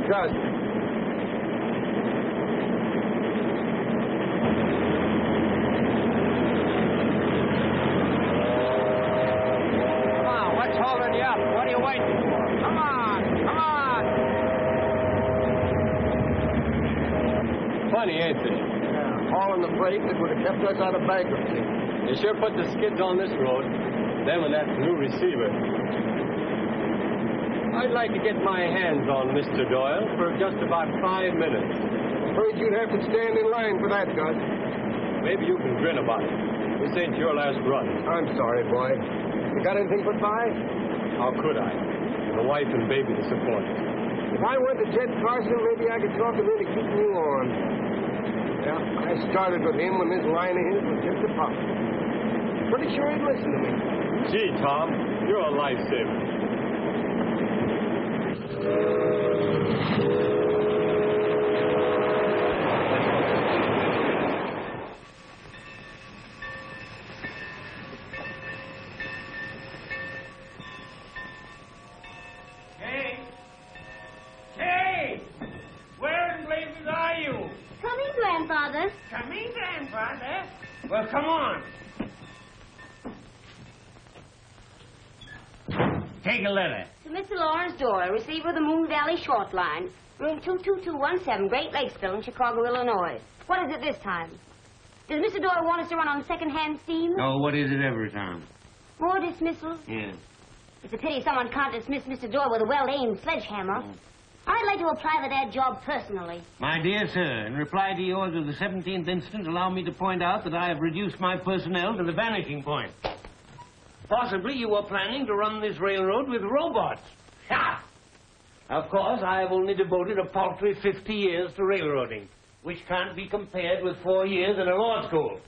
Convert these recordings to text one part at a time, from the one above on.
Gus. Come on, what's holding you up? What are you waiting for? Come on, come on. Funny, ain't it? Yeah, hauling the freight that would have kept us out of bankruptcy. You sure put the skids on this road. Them and that new receiver. I'd like to get my hands on Mr. Doyle for just about 5 minutes. Afraid you'd have to stand in line for that, Gus. Maybe you can grin about it. This ain't your last run. I'm sorry, boy. You got anything but 5? How could I? And the wife and baby to support. If I went to Jed Carson, maybe I could talk him into keeping you on. Yeah, I started with him when this line of his was just a pup. Pretty sure he'd listen to me. Gee, Tom, you're a lifesaver. Hey! Where in blazes are you? Coming, Grandfather. Coming, Grandfather? Well, come on. Take a letter. To Mr. Lawrence Doyle, receiver of the Moon Valley Short Line, room 22217, Great Lakesville in Chicago, Illinois. What is it this time? Does Mr. Doyle want us to run on second-hand steam? No, what is it every time? More dismissals? Yeah. It's a pity someone can't dismiss Mr. Doyle with a well-aimed sledgehammer. I'd like to apply for that job personally. My dear sir, in reply to yours of the 17th instant, allow me to point out that I have reduced my personnel to the vanishing point. Possibly you are planning to run this railroad with robots. Ha! Of course, I have only devoted a paltry 50 years to railroading, which can't be compared with 4 years in a law school.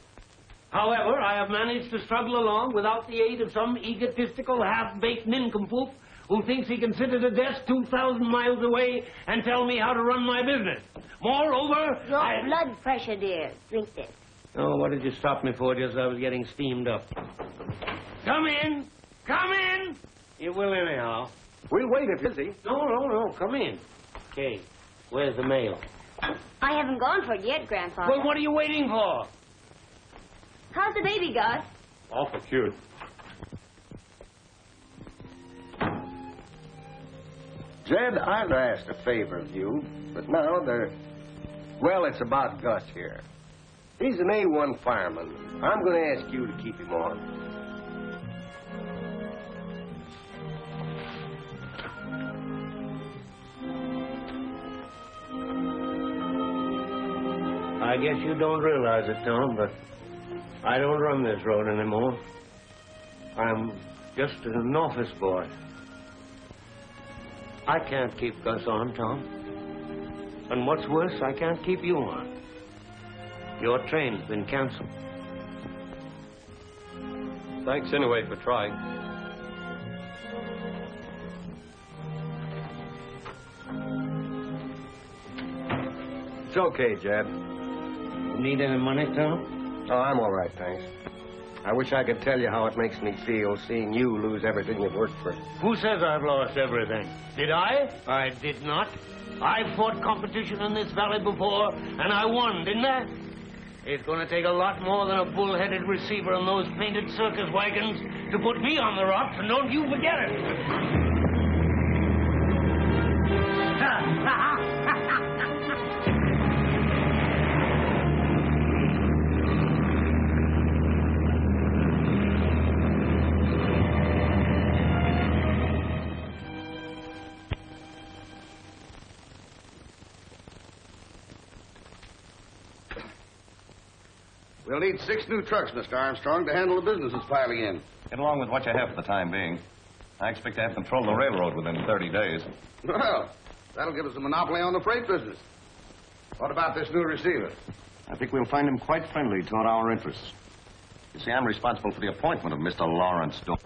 However, I have managed to struggle along without the aid of some egotistical, half-baked nincompoop who thinks he can sit at a desk 2,000 miles away and tell me how to run my business. Moreover, Your blood pressure, dear. Drink this. Oh, what did you stop me for just as I was getting steamed up? Come in! Come in! You will anyhow. We'll wait if you're busy. No. Come in. Okay. Where's the mail? I haven't gone for it yet, Grandfather. Well, what are you waiting for? How's the baby, Gus? Awful cute. Jed, I'd asked a favor of you, but now well, it's about Gus here. He's an A1 fireman. I'm going to ask you to keep him on. I guess you don't realize it, Tom, but I don't run this road anymore. I'm just an office boy. I can't keep Gus on, Tom. And what's worse, I can't keep you on. Your train's been canceled. Thanks anyway for trying. It's okay, Jed. You need any money, Tom? Oh, I'm all right, thanks. I wish I could tell you how it makes me feel seeing you lose everything you've worked for. Who says I've lost everything? Did I? I did not. I fought competition in this valley before, and I won, didn't I? It's going to take a lot more than a bull-headed receiver and those painted circus wagons to put me on the rocks, and don't you forget it. We'll need 6 new trucks, Mr. Armstrong, to handle the business that's piling in. Get along with what you have for the time being. I expect to have control of the railroad within 30 days. Well, that'll give us a monopoly on the freight business. What about this new receiver? I think we'll find him quite friendly toward our interests. You see, I'm responsible for the appointment of Mr. Lawrence Doyle.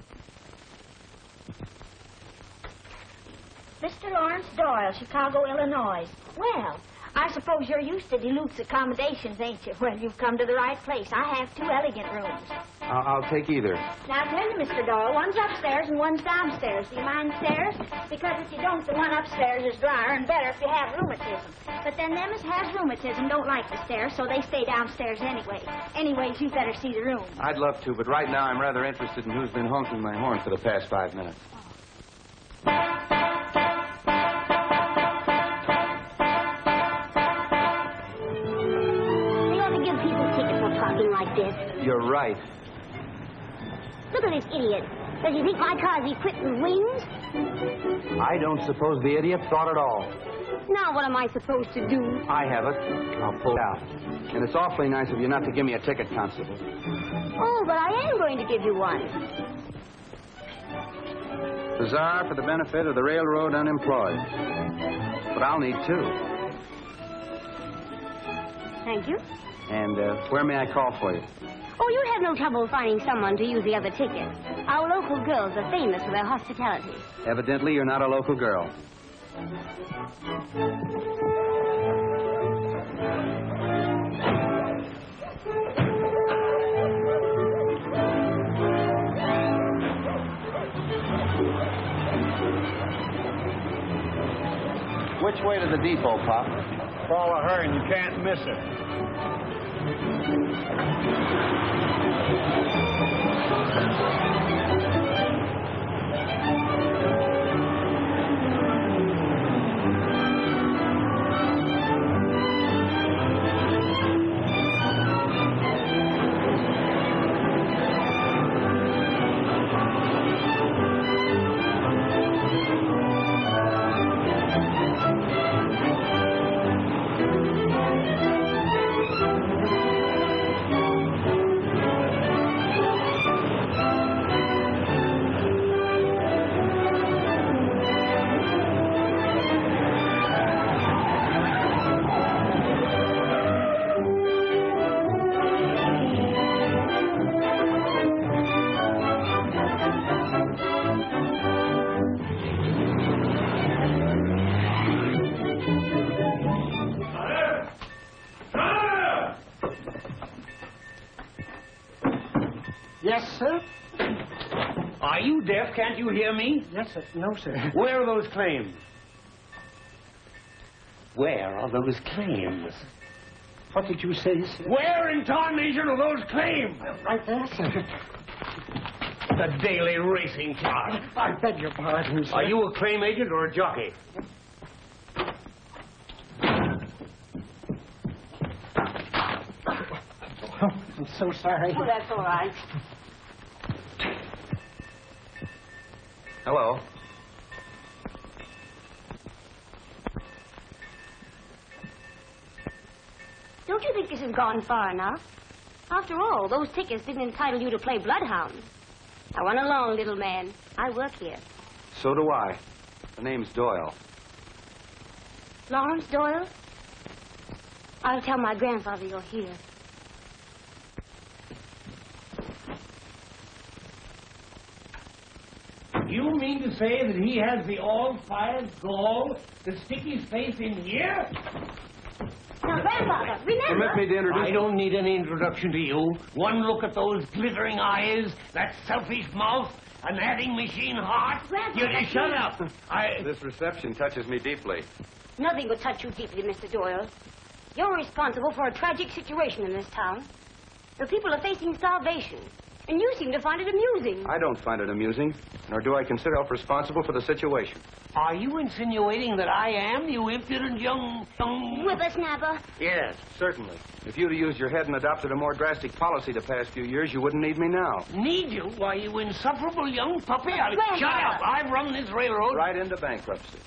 Mr. Lawrence Doyle, Chicago, Illinois. Well, I suppose you're used to Duluth's accommodations, ain't you? Well, you've come to the right place. I have 2 elegant rooms. I'll take either. Now, tell you, Mr. Doyle, one's upstairs and one's downstairs. Do you mind stairs? Because if you don't, the one upstairs is drier and better if you have rheumatism. But then them as has rheumatism don't like the stairs, so they stay downstairs anyway. Anyways, you better see the room. I'd love to, but right now I'm rather interested in who's been honking my horn for the past 5 minutes. Like this. You're right. Look at this idiot. Does he think my car's equipped with wings? I don't suppose the idiot thought at all. Now what am I supposed to do? I have it. I'll pull it out. And it's awfully nice of you not to give me a ticket, Constable. Oh, but I am going to give you one. Bazaar for the benefit of the railroad unemployed. But I'll need 2. Thank you. And where may I call for you? Oh, you'll have no trouble finding someone to use the other ticket. Our local girls are famous for their hospitality. Evidently, you're not a local girl. Which way to the depot, Pop? Follow her and you can't miss it. Yes, sir? Are you deaf? Can't you hear me? Yes, sir. No, sir. Where are those claims? Where are those claims? What did you say, sir? Where in tarnation are those claims? Right there, sir. The Daily Racing Card. I beg your pardon, sir. Are you a claim agent or a jockey? Oh, I'm so sorry. Oh, that's all right. Hello. Don't you think this has gone far enough? After all, those tickets didn't entitle you to play bloodhound. Now run along, little man. I work here. So do I. The name's Doyle. Lawrence Doyle? I'll tell my grandfather you're here. You mean to say that he has the all-fired gall to stick his face in here? Now, Grandfather, remember... Permit me to introduce... I don't need any introduction to you. One look at those glittering eyes, that selfish mouth, an adding machine heart. Grandfather, You shut up. This reception touches me deeply. Nothing will touch you deeply, Mr. Doyle. You're responsible for a tragic situation in this town. The people are facing starvation, and you seem to find it amusing. I don't find it amusing, nor do I consider myself responsible for the situation. Are you insinuating that I am, you impudent young... Whippersnapper. Yes, certainly. If you'd used your head and adopted a more drastic policy the past few years, you wouldn't need me now. Need you? Why, you insufferable young puppy. Grandfather. Shut up. I've run this railroad. Right into bankruptcy.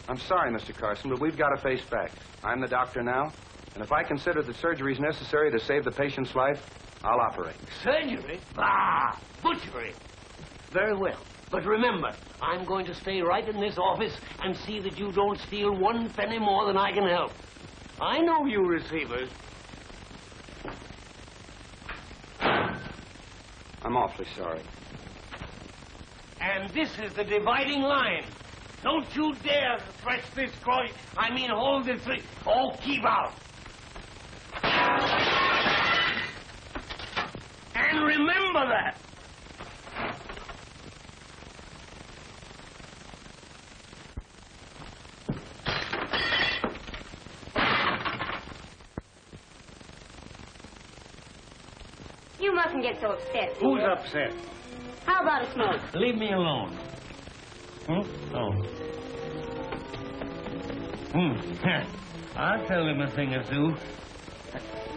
I'm sorry, Mr. Carson, but we've got to face facts. I'm the doctor now, and if I consider that surgery is necessary to save the patient's life, I'll operate. Surgery? Bah! Butchery. Very well. But remember, I'm going to stay right in this office and see that you don't steal one penny more than I can help. I know you receivers. I'm awfully sorry. And this is the dividing line. Don't you dare thresh this cross. Hold this thing. Oh, keep out. And And remember that. You mustn't get so upset. Who's dear. upset? How about a smoke? Leave me alone. Oh. I'll tell him a thing or two.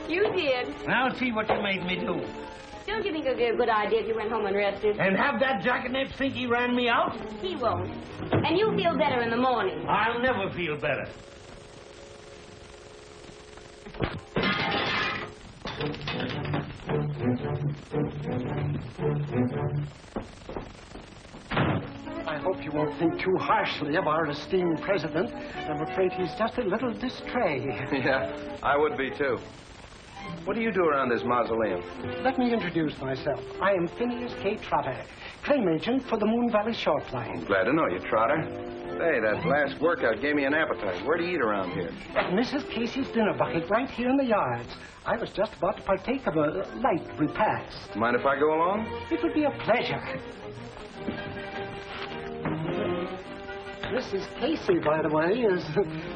You did. Now see what you made me do. Don't you think it would be a good idea if you went home and rested? And have that jackanapes think he ran me out? He won't. And you'll feel better in the morning. I'll never feel better. I hope you won't think too harshly of our esteemed president. I'm afraid he's just a little distrait. Yeah, I would be, too. What do you do around this mausoleum? Let me introduce myself. I am Phineas K. Trotter, claim agent for the Moon Valley Short Line. Glad to know you, Trotter. Hey, that last workout gave me an appetite. Where do you eat around here? At Mrs. Casey's dinner bucket right here in the yards. I was just about to partake of a light repast. Mind if I go along? It would be a pleasure. Mrs. Casey, by the way, is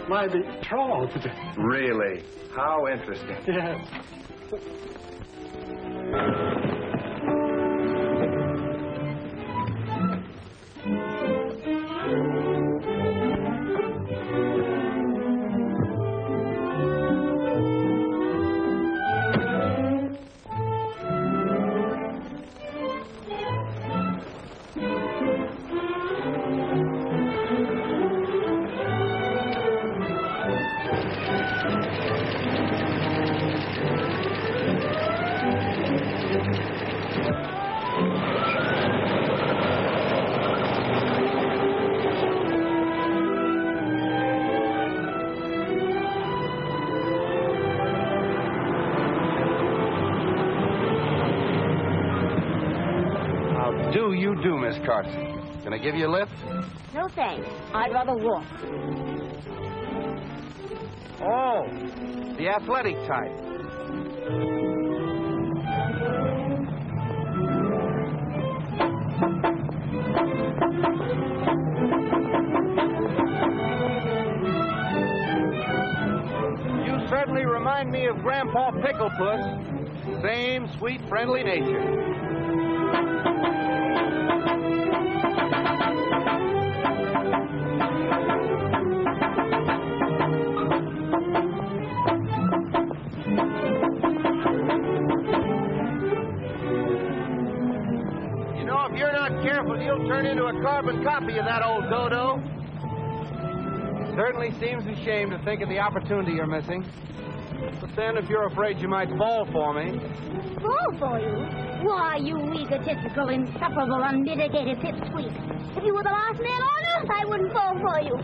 my betrothed. Really? How interesting. Yes. Do, Miss Carson. Can I give you a lift? No thanks. I'd rather walk. Oh, the athletic type. You certainly remind me of Grandpa Picklepuss. Same sweet, friendly nature. You'll turn into a carbon copy of that old dodo. Certainly seems a shame to think of the opportunity you're missing. But then, if you're afraid you might fall for me... Fall for you? Why, you egotistical, insufferable, unmitigated pipsqueak. If you were the last man on earth, I wouldn't fall for you.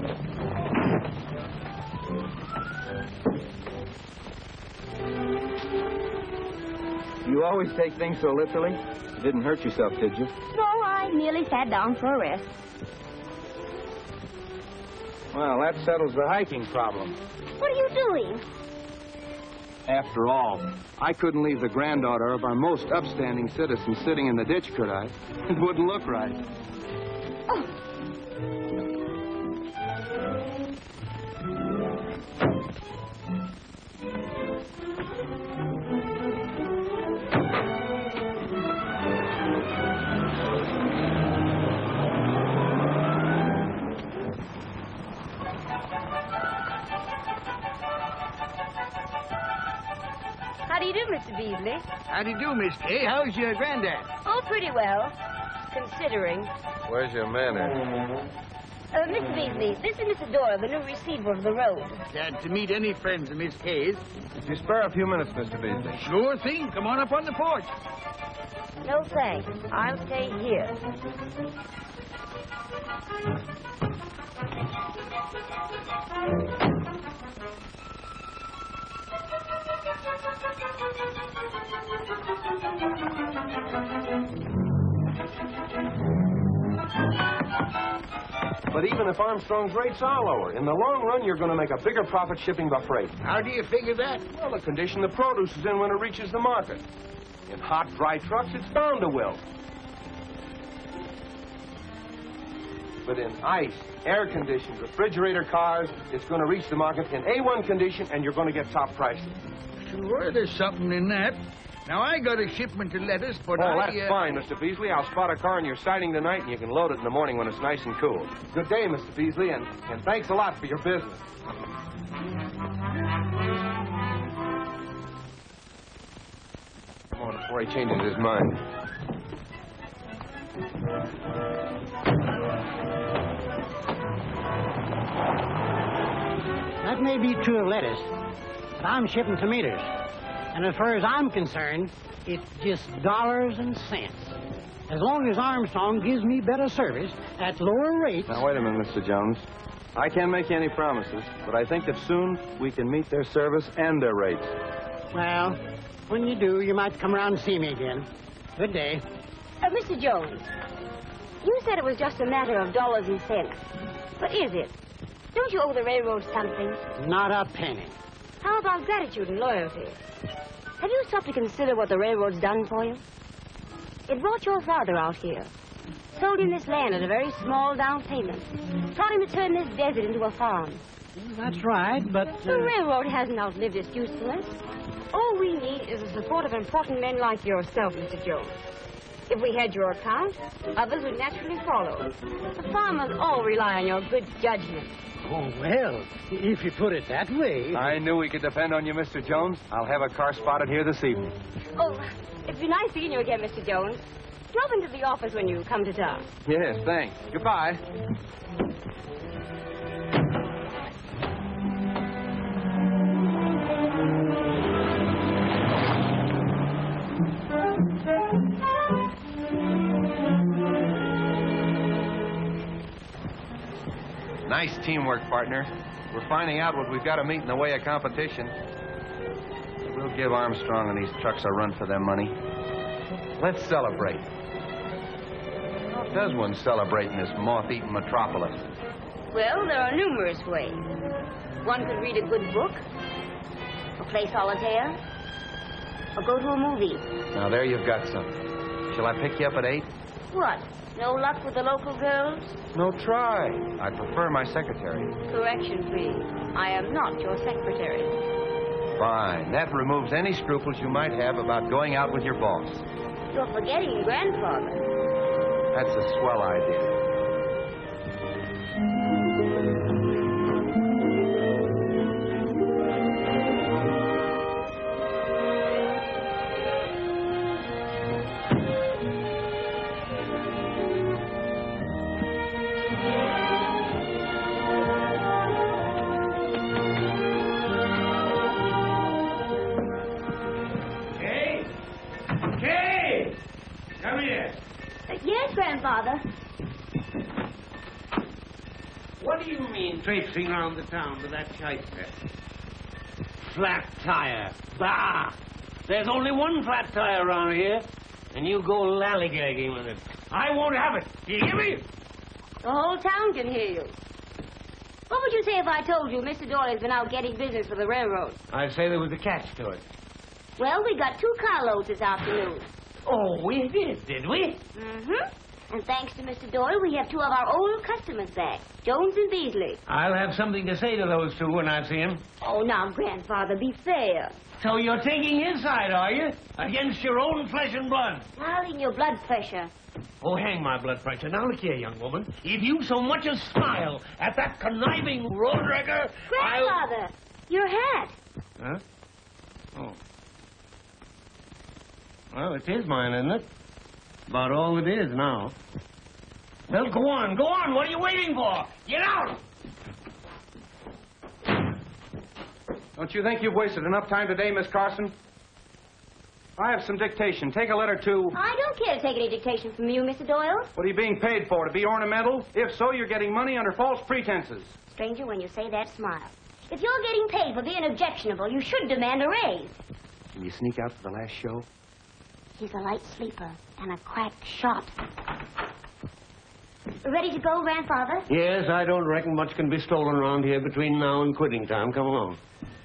You always take things so literally. You didn't hurt yourself, did you? No, I merely sat down for a rest. Well, that settles the hiking problem. What are you doing? After all, I couldn't leave the granddaughter of our most upstanding citizen sitting in the ditch, could I? It wouldn't look right. Oh. How do you do, Mr. Beasley? How do you do, Miss Kay? How's your granddad? Oh, pretty well, considering. Where's your manner? Mr. Beasley, this is Mr. Doyle, the new receiver of the road. Glad to meet any friends of Miss Kay's. Could you spare a few minutes, Mr. Beasley? Sure thing. Come on up on the porch. No thanks. I'll stay here. But even if Armstrong's rates are lower, in the long run, you're going to make a bigger profit shipping by freight. How do you figure that? Well, the condition the produce is in when it reaches the market. In hot, dry trucks, it's bound to wilt. But in ice, air-conditioned, refrigerator cars, it's going to reach the market in A1 condition, and you're going to get top prices. Sure, there's something in that. Now, I got a shipment of lettuce, but Oh, that's fine, Mr. Beasley. I'll spot a car in your siding tonight, and you can load it in the morning when it's nice and cool. Good day, Mr. Beasley, and thanks a lot for your business. Come on, before he changes his mind. That may be true of lettuce, but I'm shipping tomatoes. And as far as I'm concerned, it's just dollars and cents. As long as Armstrong gives me better service at lower rates... Now, wait a minute, Mr. Jones. I can't make any promises, but I think that soon we can meet their service and their rates. Well, when you do, you might come around and see me again. Good day. Mr. Jones, you said it was just a matter of dollars and cents. But is it? Don't you owe the railroad something? Not a penny. How about gratitude and loyalty? Have you stopped to consider what the railroad's done for you? It brought your father out here, sold him this land at a very small down payment, taught him to turn this desert into a farm. That's right, but... The railroad hasn't outlived its usefulness. All we need is the support of important men like yourself, Mr. Jones. If we had your account, others would naturally follow. The farmers all rely on your good judgment. Oh, well, if you put it that way... I knew we could depend on you, Mr. Jones. I'll have a car spotted here this evening. Oh, it'd be nice seeing you again, Mr. Jones. Drop into the office when you come to town. Yes, thanks. Goodbye. Nice teamwork, partner. We're finding out what we've got to meet in the way of competition. We'll give Armstrong and these trucks a run for their money. Let's celebrate. How does one celebrate in this moth-eaten metropolis? Well, there are numerous ways. One could read a good book, or play solitaire, or go to a movie. Now, there you've got some. Shall I pick you up at 8? What? No luck with the local girls? No, try. I prefer my secretary. Correction, please. I am not your secretary. Fine. That removes any scruples you might have about going out with your boss. You're forgetting grandfather. That's a swell idea. Yes, Grandfather. What do you mean traipsing around the town with that shyster? Flat tire. Bah! There's only one flat tire around here, and you go lallygagging with it. I won't have it. Do you hear me? The whole town can hear you. What would you say if I told you Mr. Doyle's been out getting business for the railroad? I'd say there was a catch to it. Well, we got 2 carloads this afternoon. Oh, we did we? Mm-hmm. And thanks to Mr. Doyle, we have 2 of our old customers back, Jones and Beasley. I'll have something to say to those 2 when I see them. Oh, now, Grandfather, be fair. So you're taking his side, are you? Against your own flesh and blood? Now, in your blood pressure. Oh, hang my blood pressure. Now, look here, young woman. If you so much as smile at that conniving road wrecker, Grandfather, your hat. Huh? Oh. Well, it is mine, isn't it? About all it is now. Well, go on, go on. What are you waiting for? Get out! Don't you think you've wasted enough time today, Miss Carson? I have some dictation. Take a letter to... I don't care to take any dictation from you, Mr. Doyle. What are you being paid for? To be ornamental? If so, you're getting money under false pretenses. Stranger, when you say that, smile. If you're getting paid for being objectionable, you should demand a raise. Can you sneak out to the last show? He's a light sleeper and a crack shot. Ready to go, Grandfather? Yes, I don't reckon much can be stolen around here between now and quitting time. Come along.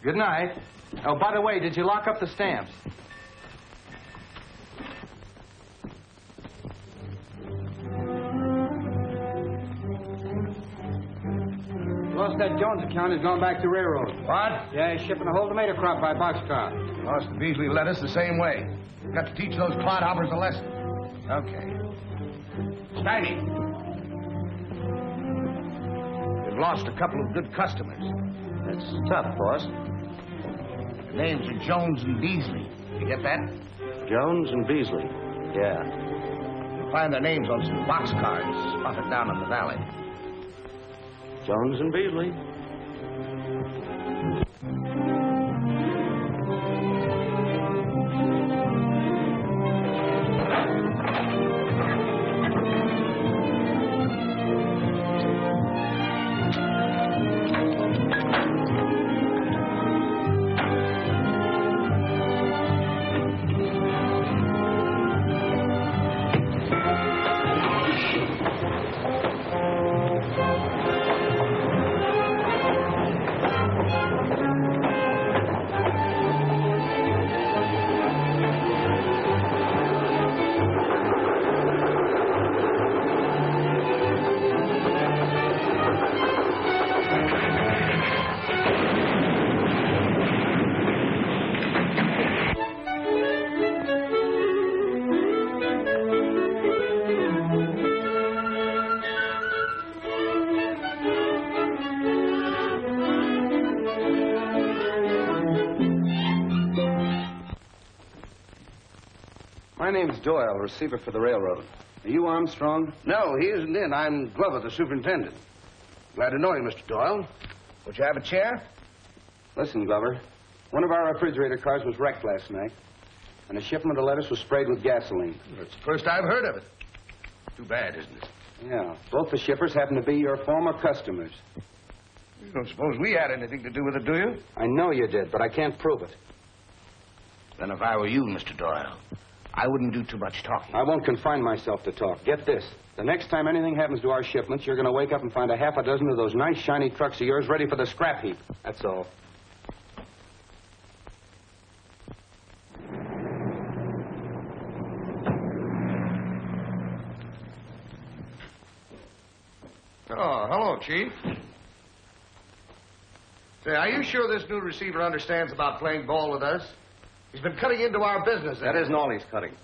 Good night. Oh, by the way, did you lock up the stamps? Most of that Jones account has gone back to railroad. What? Yeah, he's shipping the whole tomato crop by boxcar. Lost the Beasley lettuce the same way. Got to teach those clodhoppers a lesson. Okay. Steiny. We've lost a couple of good customers. That's tough, boss. The names are Jones and Beasley. You get that? Jones and Beasley. Yeah. You'll find their names on some boxcars spotted down in the valley. Jones and Beasley. My name's Doyle, receiver for the railroad. Are you Armstrong? No, he isn't in. I'm Glover, the superintendent. Glad to know you, Mr. Doyle. Would you have a chair? Listen, Glover. One of our refrigerator cars was wrecked last night, and a shipment of lettuce was sprayed with gasoline. That's the first I've heard of it. Too bad, isn't it? Yeah. Both the shippers happen to be your former customers. You don't suppose we had anything to do with it, do you? I know you did, but I can't prove it. Then if I were you, Mr. Doyle, I wouldn't do too much talking. I won't confine myself to talk. Get this. The next time anything happens to our shipments, you're going to wake up and find a half a dozen of those nice, shiny trucks of yours ready for the scrap heap. That's all. Oh, hello, Chief. Say, are you sure this new receiver understands about playing ball with us? He's been cutting into our business. That isn't all he's cutting.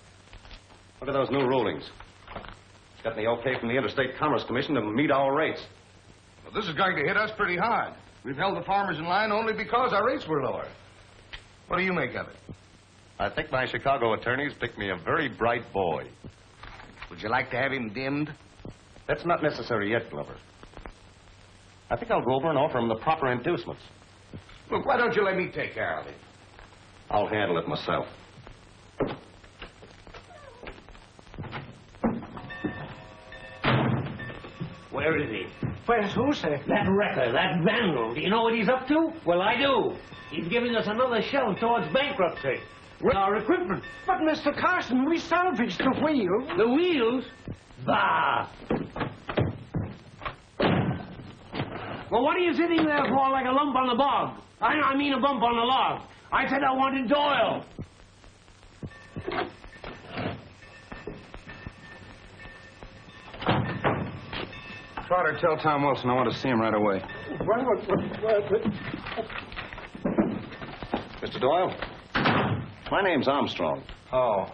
Look at those new rulings. He's gotten the okay from the Interstate Commerce Commission to meet our rates. Well, this is going to hit us pretty hard. We've held the farmers in line only because our rates were lower. What do you make of it? I think my Chicago attorneys picked me a very bright boy. Would you like to have him dimmed? That's not necessary yet, Glover. I think I'll go over and offer him the proper inducements. Look, why don't you let me take care of it? I'll handle it myself. Where is he? Where's who, sir? That wrecker, that vandal. Do you know what he's up to? Well, I do. He's giving us another shove towards bankruptcy. Our equipment. But, Mr. Carson, we salvaged the wheels. The wheels? Bah! Well, what are you sitting there for like a lump on the bog? I mean a bump on the log. I said I wanted Doyle. Trotter, tell Tom Wilson I want to see him right away. Mr. Doyle, my name's Armstrong. Oh,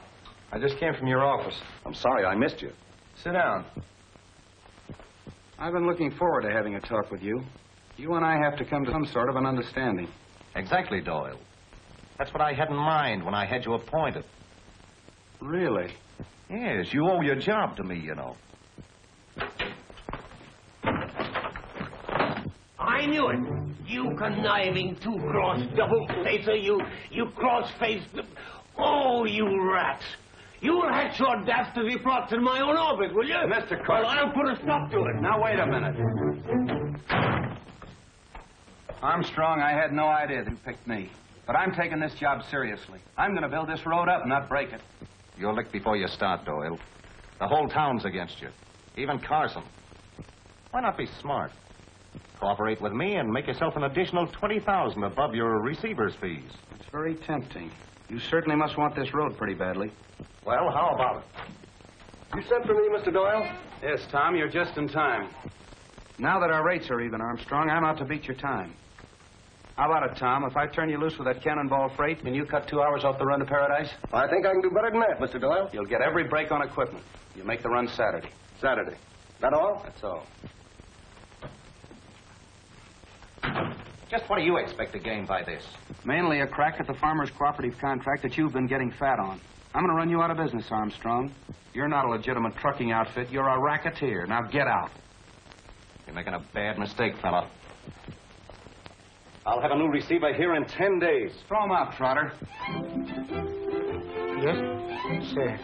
I just came from your office. I'm sorry I missed you. Sit down. I've been looking forward to having a talk with you. You and I have to come to some sort of an understanding. Exactly, Doyle. That's what I had in mind when I had you appointed. Really? Yes, you owe your job to me, you know. I knew it. You conniving, two-crossed double-facer, you cross-faced... Oh, you rats. You'll hatch your dastardly plots in my own orbit, will you? Mr. Carson. Well, I'll put a stop to it. Now, wait a minute. Armstrong, I had no idea that you picked me. But I'm taking this job seriously. I'm going to build this road up, not break it. You're licked before you start, Doyle. The whole town's against you. Even Carson. Why not be smart? Cooperate with me and make yourself an additional $20,000 above your receiver's fees. It's very tempting. You certainly must want this road pretty badly. Well, how about it? You sent for me, Mr. Doyle? Yes, Tom, you're just in time. Now that our rates are even, Armstrong, I'm out to beat your time. How about it, Tom? If I turn you loose with that cannonball freight and you cut 2 hours off the run to Paradise? I think I can do better than that, Mr. Doyle. You'll get every break on equipment. You make the run Saturday. Saturday. That all? That's all. Just what do you expect to gain by this? Mainly a crack at the farmers' cooperative contract that you've been getting fat on. I'm going to run you out of business, Armstrong. You're not a legitimate trucking outfit. You're a racketeer. Now get out. You're making a bad mistake, fella. I'll have a new receiver here in 10 days. Throw him out, Trotter. Yes, sir.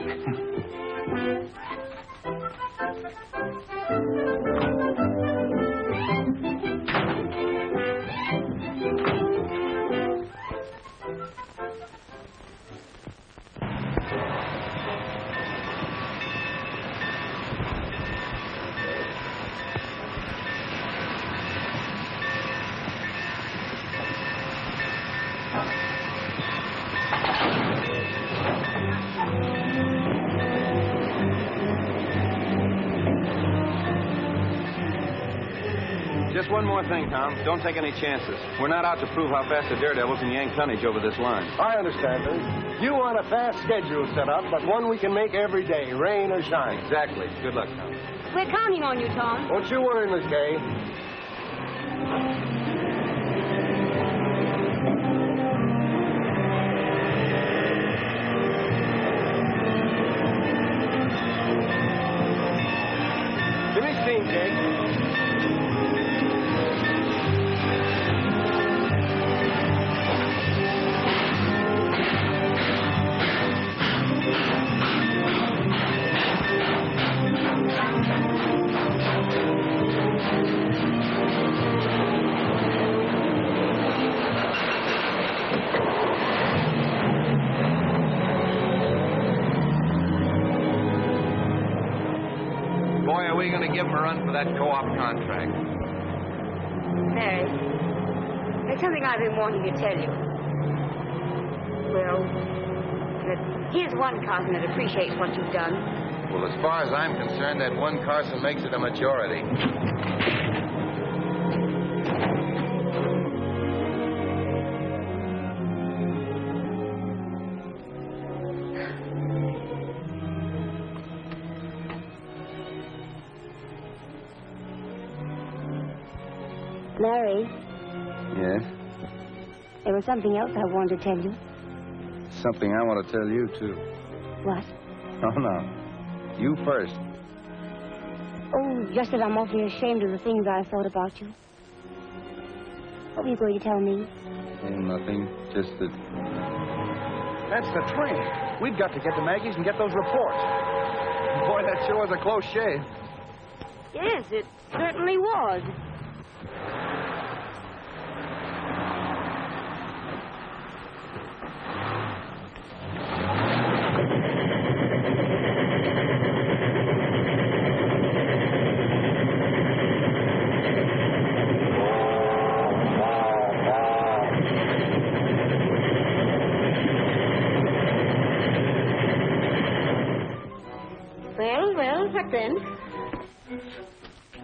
Just one more thing, Tom. Don't take any chances. We're not out to prove how fast the daredevils can yank tonnage over this line. I understand, Vince. You want a fast schedule set up, but one we can make every day, rain or shine. Exactly. Good luck, Tom. We're counting on you, Tom. Don't you worry, Miss Kay. Give me steam, Jake. Boy, are we going to give them a run for that co-op contract. Mary, there's something I've been wanting to tell you. Well, here's one Carson that appreciates what you've done. Well, as far as I'm concerned, that one Carson makes it a majority. Mary, Yes? there was something else I wanted to tell you. Something I want to tell you, too. What? Oh, no. You first. Oh, just that I'm awfully ashamed of the things I thought about you. What were you going to tell me? Oh, nothing. Just that... That's the train. We've got to get to Maggie's and get those reports. Boy, that sure was a close shave. Yes, it certainly was. Well, what then?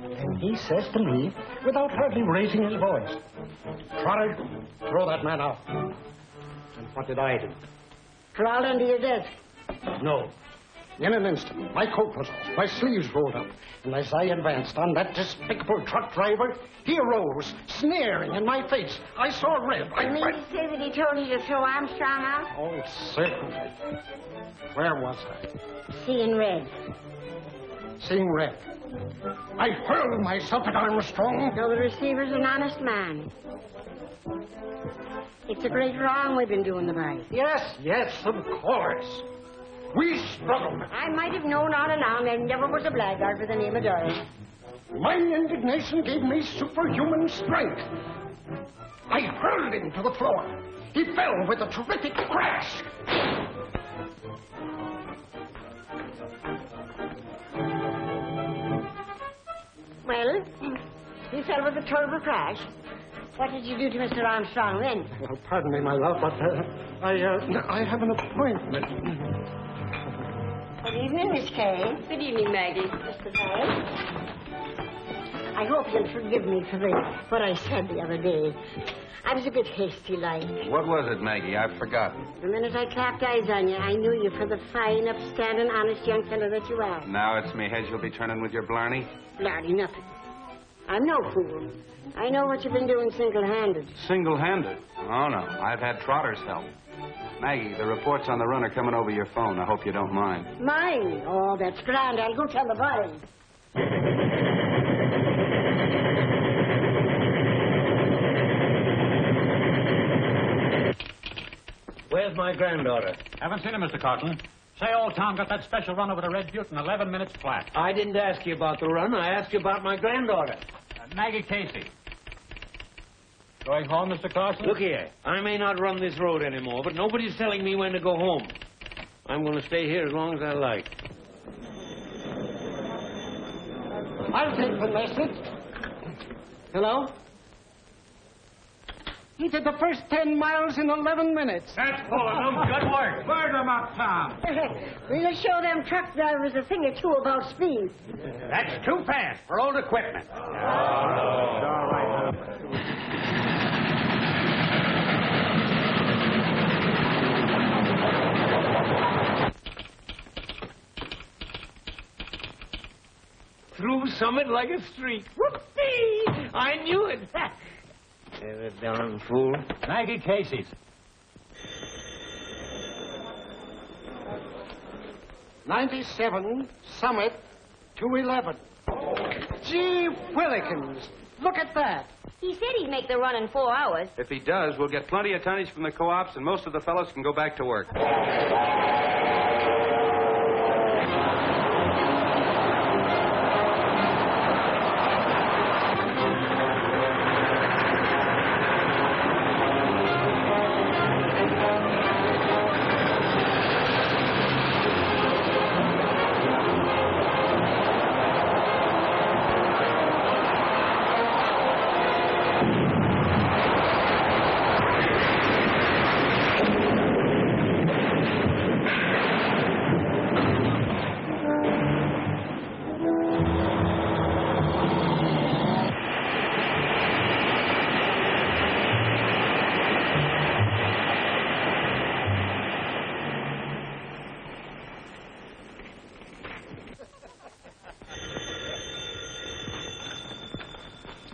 And he says to me, without hardly raising his voice, Trotter, throw that man out. And what did I do? Crawled under your desk. No. In an instant, my coat was off, my sleeves rolled up, and as I advanced on that despicable truck driver, he arose, sneering in my face. I saw red. You mean to say that he told you to throw Armstrong out? Oh, certainly. Where was I? Seeing red. Seeing red. I hurled myself at Armstrong. No, the receiver's an honest man. It's a great wrong we've been doing the boys. Yes, of course. We struggled. I might have known all along there never was a blackguard with the name of Doyle. My indignation gave me superhuman strength. I hurled him to the floor. He fell with a terrific crash. Well, he fell with a terrible crash. What did you do to Mr. Armstrong then? Well, pardon me, my love, but I have an appointment. Good evening, Miss Kay. Good evening, Maggie. Mr. Doyle. I hope you'll forgive me for what I said the other day. I was a bit hasty-like. What was it, Maggie? I've forgotten. The minute I clapped eyes on you, I knew you for the fine, upstanding, honest young fellow that you are. Now it's me head you'll be turning with your blarney? Blarney, nothing. I'm no fool. I know what you've been doing single-handed. Single-handed? Oh, no. I've had Trotter's help. Maggie, the reports on the run are coming over your phone. I hope you don't mind. Mine? Oh, that's grand. I'll go tell the boys. Where's my granddaughter? Haven't seen her, Mr. Carton. Say, old Tom got that special run over the Red Butte in 11 minutes flat. I didn't ask you about the run. I asked you about my granddaughter. Maggie Casey. Going home, Mr. Carson? Look here. I may not run this road anymore, but nobody's telling me when to go home. I'm going to stay here as long as I like. I'll take the message. Hello? He did the first 10 miles in 11 minutes. That's full of them. Good work. Burn them up, Tom. We'll show them truck drivers a thing or two about speed. That's too fast for old equipment. All right. Through Summit like a streak. Whoopee! I knew it. The darn fool. Maggie Casey's. '97 Summit 211. Gee whillikins. Look at that. He said he'd make the run in 4 hours. If he does, we'll get plenty of tonnage from the co-ops, and most of the fellows can go back to work.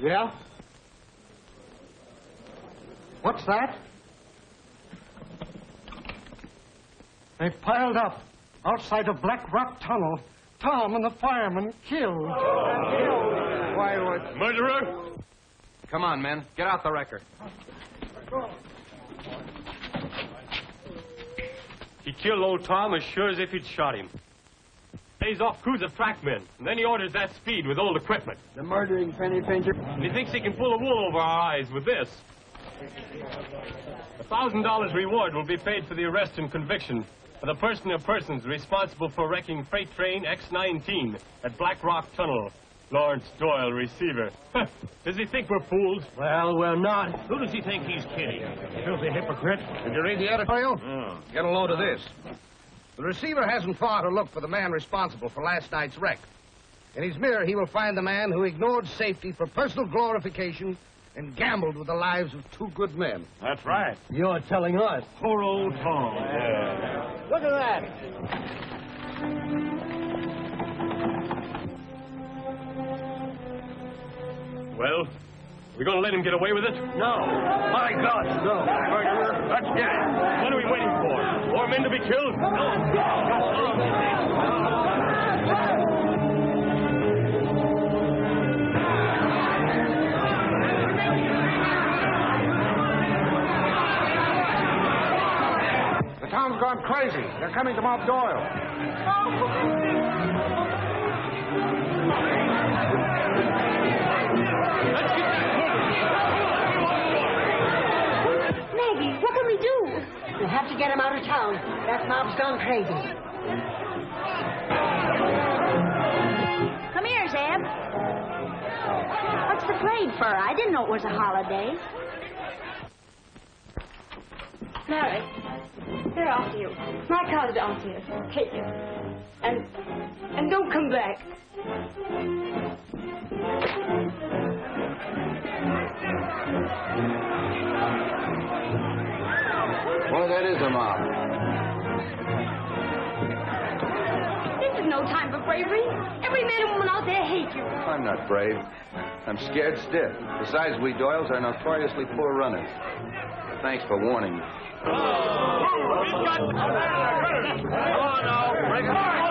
Yeah? What's that? They piled up outside of Black Rock Tunnel. Tom and the fireman killed. Why, what? Murderer? Come on, men. Get out the wrecker. He killed old Tom as sure as if he'd shot him. Pays off crews of trackmen, and then he orders that speed with old equipment. The murdering penny pincher. And he thinks he can pull the wool over our eyes with this. $1,000 reward will be paid for the arrest and conviction of the person or persons responsible for wrecking freight train X-19 at Black Rock Tunnel. Lawrence Doyle, receiver. Does he think we're fools? Well, we're not. Who does he think he's kidding? Filthy hypocrite. Did you read the editorial? Get a load of this. The receiver hasn't far to look for the man responsible for last night's wreck. In his mirror, he will find the man who ignored safety for personal glorification and gambled with the lives of two good men. That's right. You're telling us. Poor old Tom. Yeah. Look at that. Well, we gonna let him get away with it? No. My God, no. Murderer, let's get him. What are we waiting for? More men to be killed? The town's gone crazy. They're coming to mob Doyle. Maggie, what can we do? We'll have to get him out of town. That mob's gone crazy. Come here, Zeb. What's the parade for? I didn't know it was a holiday. Larry, they're after you. My car's downstairs. Take it. And don't come back. Well, that is a mob. This is no time for bravery. Every man and woman out there hate you. I'm not brave. I'm scared stiff. Besides, we Doyles are notoriously poor runners. Thanks for warning me. We've got the... Come on now. Bring it on.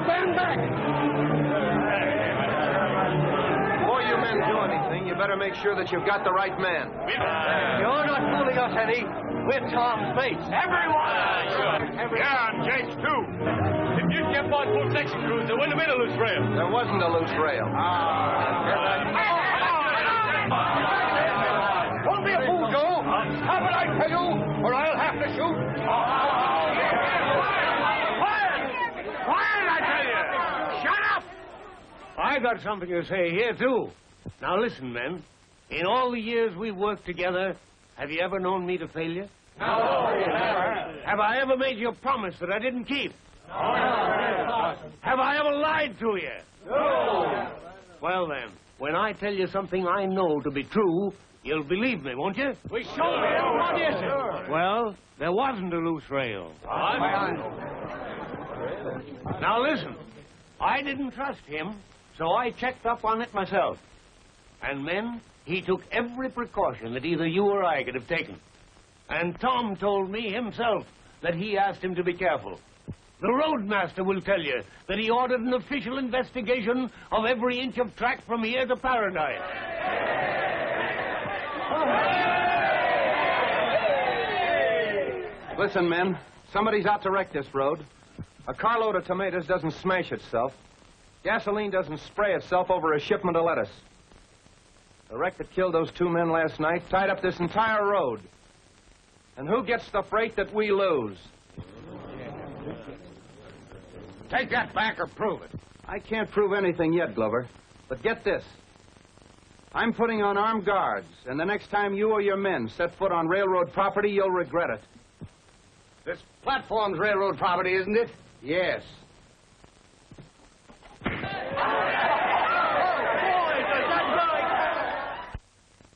Stand back! Before you men do anything, you better make sure that you've got the right man. You're not fooling us, Eddie. We're Tom's mates. Sure. Yeah, and Jake's too. If you kept on full section crews, there wouldn't have been a loose rail. There wasn't a loose rail. Don't be a fool, Joe. Have what I tell you, or I'll have to shoot. Quiet, I tell you! Shut up! I got something to say here, too. Now, listen, men. In all the years we worked together, have you ever known me to failure? No. Have I ever made you a promise that I didn't keep? No. Have I ever lied to you? No. Well, then, when I tell you something I know to be true, you'll believe me, won't you? We sure will. What is it? Well, there wasn't a loose rail. Now, listen. I didn't trust him, so I checked up on it myself. And then he took every precaution that either you or I could have taken. And Tom told me himself that he asked him to be careful. The roadmaster will tell you that he ordered an official investigation of every inch of track from here to Paradise. Listen, men. Somebody's out to wreck this road. A carload of tomatoes doesn't smash itself. Gasoline doesn't spray itself over a shipment of lettuce. The wreck that killed those two men last night tied up this entire road. And who gets the freight that we lose? Take that back or prove it. I can't prove anything yet, Glover. But get this. I'm putting on armed guards, and the next time you or your men set foot on railroad property, you'll regret it. This platform's railroad property, isn't it? Yes.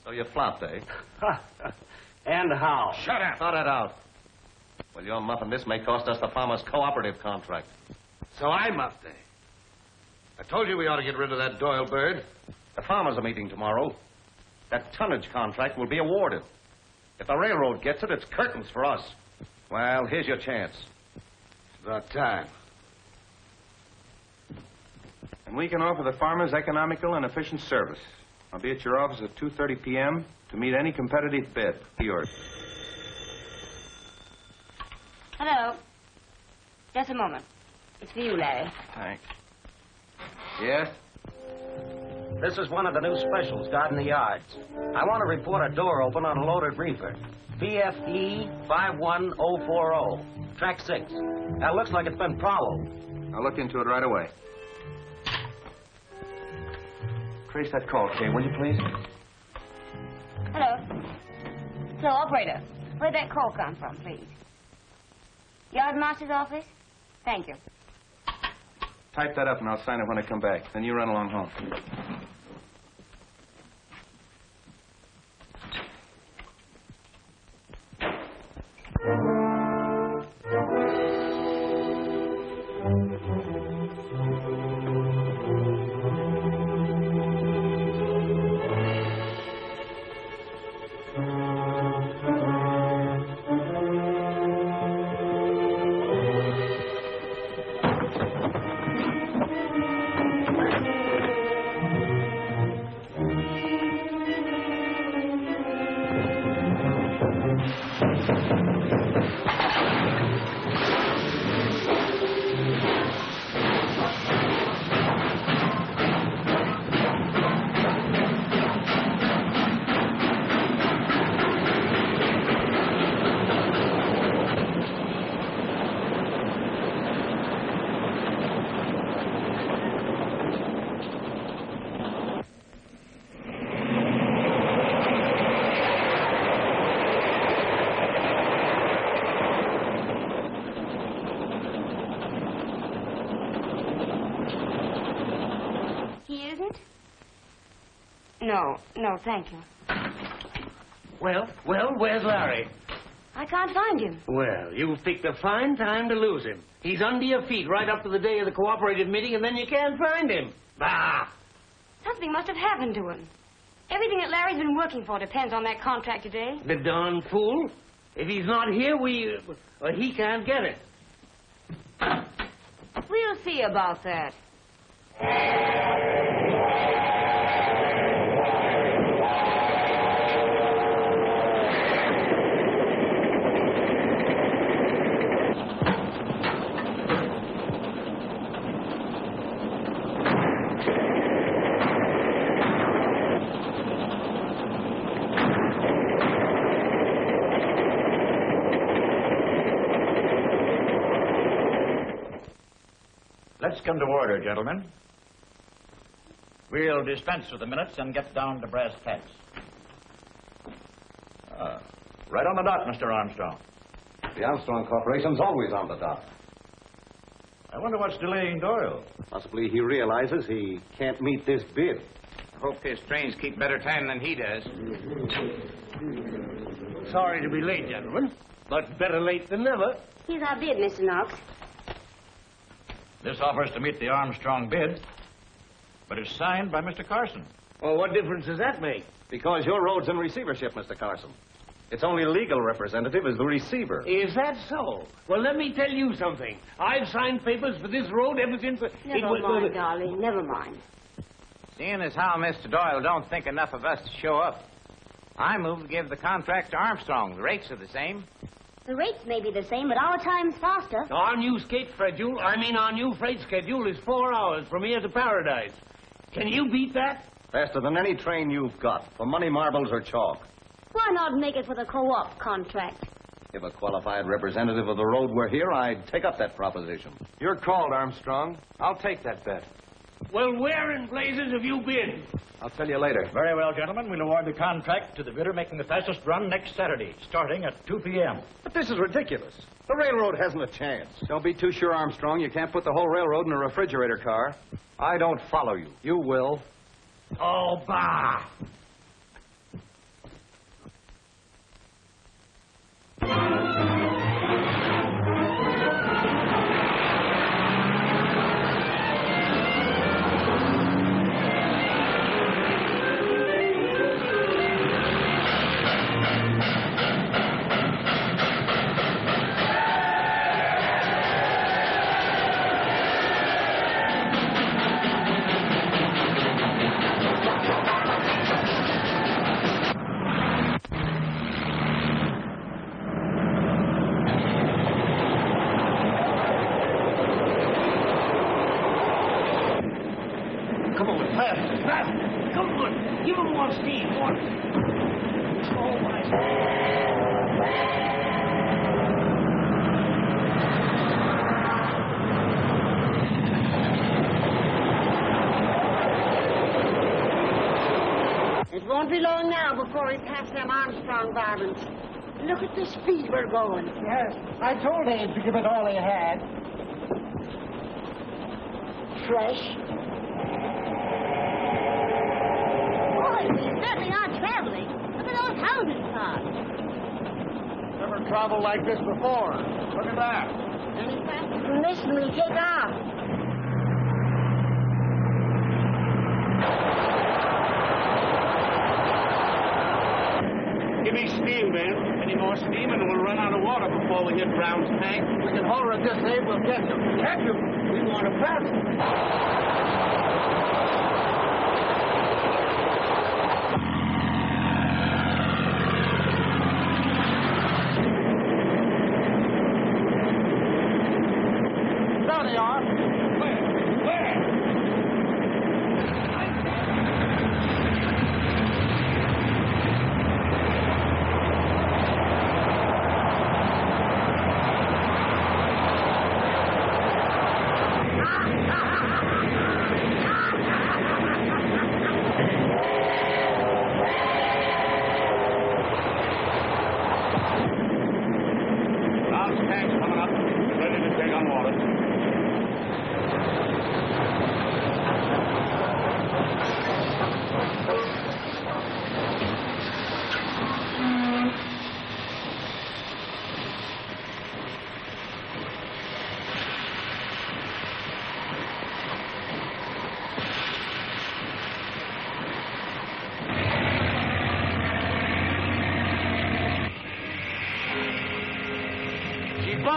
So you flopped, eh? And how? Shut up. Thought it out. Well, your muffin, this may cost us the farmers' cooperative contract. So I muffed it. I told you we ought to get rid of that Doyle bird. The farmers are meeting tomorrow. That tonnage contract will be awarded. If the railroad gets it, it's curtains for us. Well, here's your chance. It's about time. And we can offer the farmers economical and efficient service. I'll be at your office at 2:30 p.m. to meet any competitive bid. Yours. Hello. Just a moment. It's for you, Larry. Thanks. Yes? This is one of the new specials, guarding the yards. I want to report a door open on a loaded reefer. PFE 51040. Track 6. That looks like it's been followed. I'll look into it right away. Trace that call, Kay, will you please? Hello. Hello, operator. Where'd that call come from, please? Yardmaster's office? Thank you. Type that up and I'll sign it when I come back. Then you run along home. No, thank you. Well, where's Larry? I can't find him. Well, you've picked a fine time to lose him. He's under your feet right up to the day of the cooperative meeting, and then you can't find him. Bah! Something must have happened to him. Everything that Larry's been working for depends on that contract today. The darn fool. If he's not here, he can't get it. We'll see about that. Let's come to order, gentlemen. We'll dispense with the minutes and get down to brass tacks. Right on the dot, Mr. Armstrong. The Armstrong Corporation's always on the dot. I wonder what's delaying Doyle. Possibly he realizes he can't meet this bid. I hope his trains keep better time than he does. Sorry to be late, gentlemen, but better late than never. Here's our bid, Mr. Knox. This offers to meet the Armstrong bid, but it's signed by Mr. Carson. Well, what difference does that make? Because your road's in receivership, Mr. Carson. Its only legal representative is the receiver. Is that so? Well, let me tell you something. I've signed papers for this road ever since... Never mind, darling, never mind. Seeing as how Mr. Doyle don't think enough of us to show up, I move to give the contract to Armstrong. The rates are the same. The rates may be the same, but our time's faster. Our new our new freight schedule is 4 hours from here to Paradise. Can you beat that? Faster than any train you've got, for money, marbles, or chalk. Why not make it for the co-op contract? If a qualified representative of the road were here, I'd take up that proposition. You're called, Armstrong. I'll take that bet. Well, where in blazes have you been? I'll tell you later. Very well, gentlemen. We'll award the contract to the bidder making the fastest run next Saturday, starting at 2 p.m. But this is ridiculous. The railroad hasn't a chance. Don't be too sure, Armstrong. You can't put the whole railroad in a refrigerator car. I don't follow you. You will. Oh, bah! Won't be long now before we pass them Armstrong varmints. Look at the speed we're going. Yes, I told Abe to give it all he had. Fresh. Boy, we certainly are traveling. Look at those houses cars. Never traveled like this before. Look at that. Any faster than this and we'll take off. Give me steam, man. Any more steam and we'll run out of water before we hit Brown's tank. We can hold her at this, Abe. We'll catch him. Catch him? We want to pass him.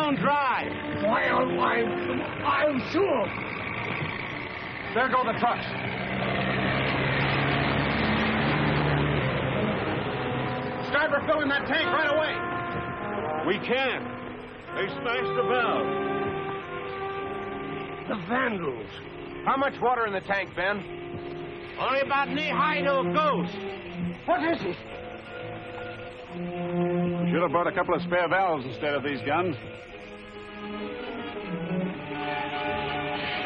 bone dry. I'm sure. There go the trucks. Start refilling that tank right away. We can't. They smashed the valve. The vandals. How much water in the tank, Ben? Only about knee-high to a ghost. What is it? We should have brought a couple of spare valves instead of these guns.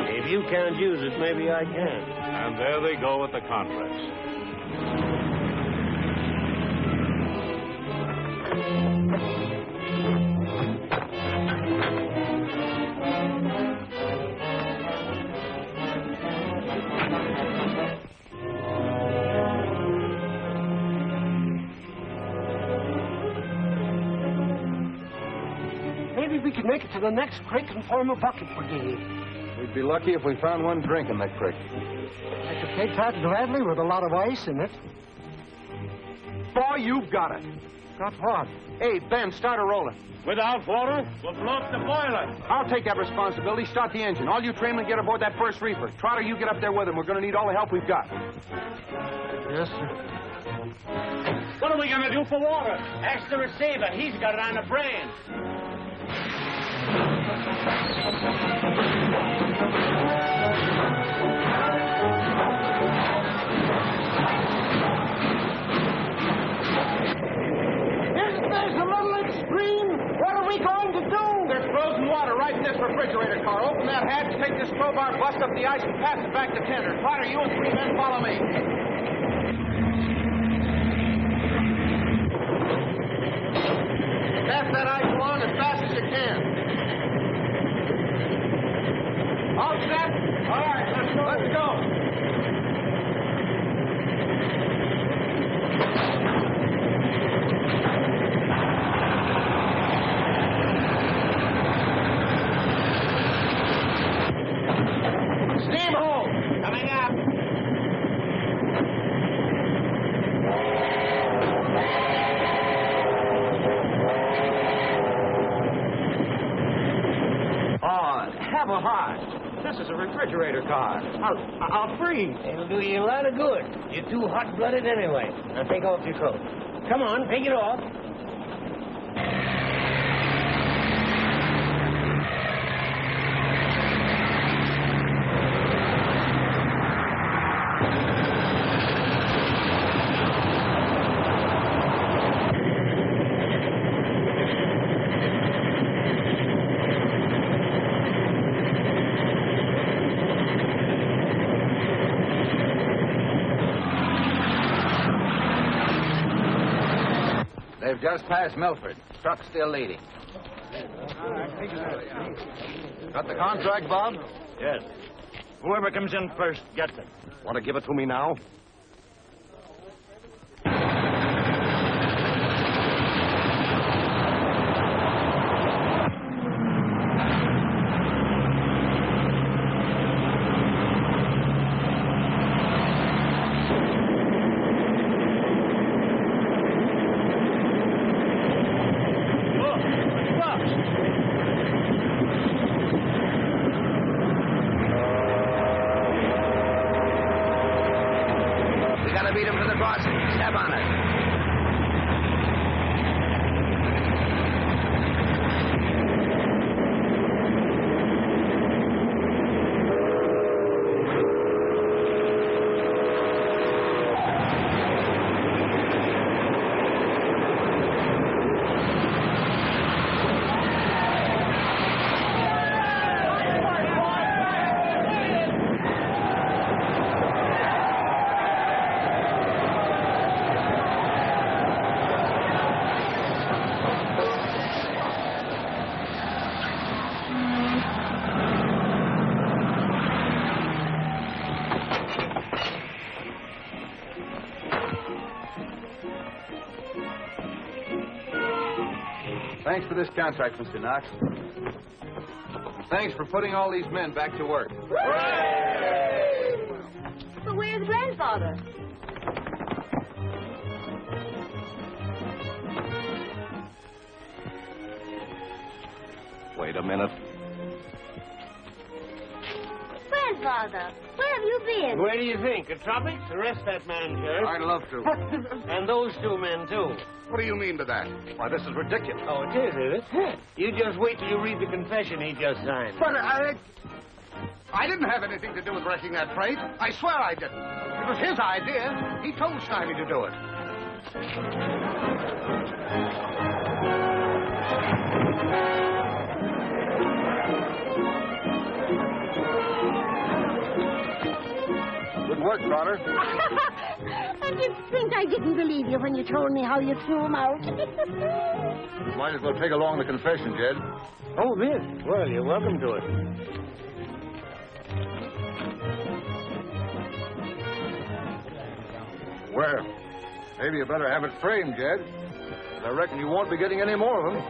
If you can't use it, maybe I can. And there they go with the contracts. Maybe we could make it to the next creek and form a bucket brigade. We'd be lucky if we found one drink in that creek. I could take that gladly with a lot of ice in it. Boy, you've got it. Got what? Hey, Ben, start her rolling. Without water, we'll blow up the boiler. I'll take that responsibility. Start the engine. All you trainmen get aboard that first reefer. Trotter, you get up there with him. We're going to need all the help we've got. Yes, sir. What are we going to do for water? Ask the receiver. He's got it on the brain. Isn't this a little extreme? What are we going to do? There's frozen water right in this refrigerator car. Open that hatch, take this crowbar, bust up the ice, and pass it back to tender. Trotter, you and 3 men follow me. Pass that ice along as fast as you can. All set? All right, let's go. Let's go. Steam hole. Coming up. Have a heart. This is a refrigerator car. I'll freeze. It'll do you a lot of good. You're too hot-blooded anyway. Now take off your coat. Come on, take it off. They've just passed Milford. Truck's still leading. Got the contract, Bob? Yes. Whoever comes in first gets it. Want to give it to me now? Beat him to the crossing. Step on it. Thanks for this contract, Mr. Knox. Thanks for putting all these men back to work. But where's Grandfather? Wait a minute. Grandfather, where have you been? Where do you think? The tropics? Arrest that man, Sheriff. I'd love to. And those two men, too. What do you mean by that? Why, this is ridiculous. Oh, it is it? You just wait till you read the confession he just signed. But I didn't have anything to do with wrecking that freight. I swear I didn't. It was his idea. He told Snivy to do it. Good work, Trotter. And you think I didn't believe you when you told me how you threw him out? Might as well take along the confession, Jed. Oh, this? Well, you're welcome to it. Well, maybe you better have it framed, Jed. I reckon you won't be getting any more of them.